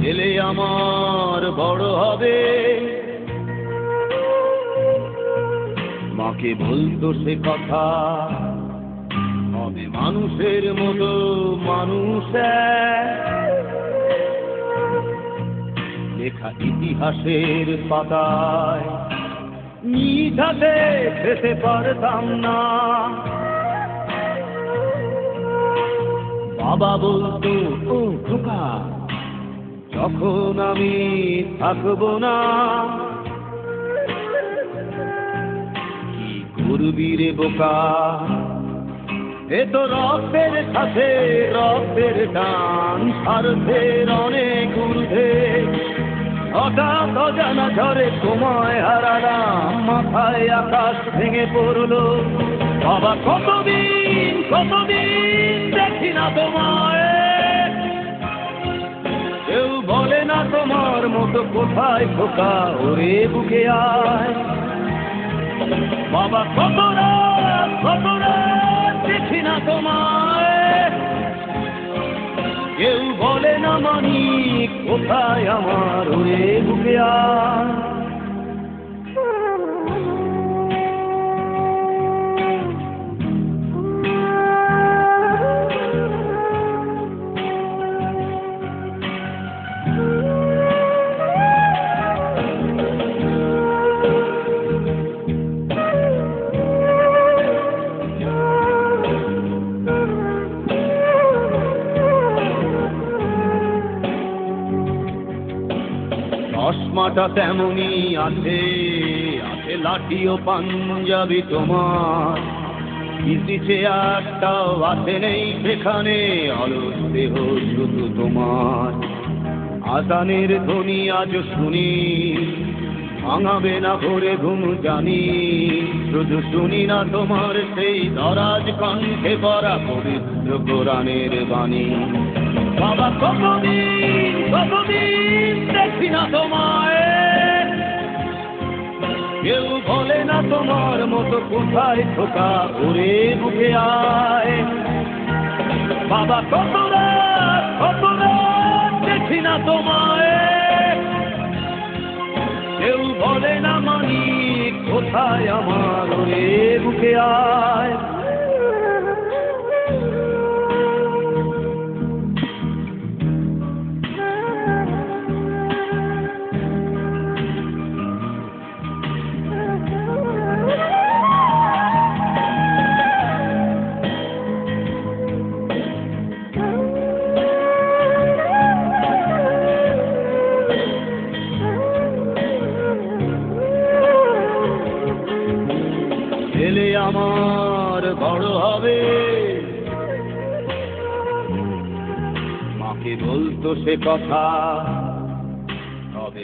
ছেলে আমার বড় হবে, মাকে বলতো সে কথা, হবে মানুষের মতো মানুষ লেখা ইতিহাসের পাতায় নিধাতে খেতে পারতাম না। বাবা বলতো, ও খোকা, যখন আমি থাকবো না, কি করবি রে বোকা, এ তো রক্তের সাথে রক্তের টান, স্বার্থের অনেক ঊর্ধ্বে। হঠাৎ অজানা ঝড়ে সময় হারালাম, মাথায় আকাশ ভেঙে পড়লো। বাবা কতদিন কতদিন দেখি না তোমায়, কেউ বলে না তোমার মতো কোথায় খোকা, ওরে বুকে আয়। বাবা কত রাত দেখি না তোমায়, কেউ বলে না মানি কোথায় আমার, ওরে বুকে আয়। চশমাটা তেমনি আছে, আছে লাঠি ও পাঞ্জাবি তোমার, ইজি চেয়ারটাও আছে নেই সেখানে, অলস দেহ শুধু তোমার। আজানের ধ্বনি আজ শুনি, ভাঙাবে না ভোরে ঘুম জানি, শুধু শুনি না তোমার সেই দরাজ কণ্ঠে পড়া পবিত্র কোরআনের বাণী। বাবা কতদিন কতদিন দেখি না তোমায়, কেউ বলে না তোমার মতো কোথায় খোকা, ওরে বুকে আয়। বাবা কত রাত দেখি না তোমায়, কেউ বলে না মানি কোথায় আমার, ওরে বুকে আয়। ছেলে আমার বড় হবে, মাকে বলতো সে কথা, হবে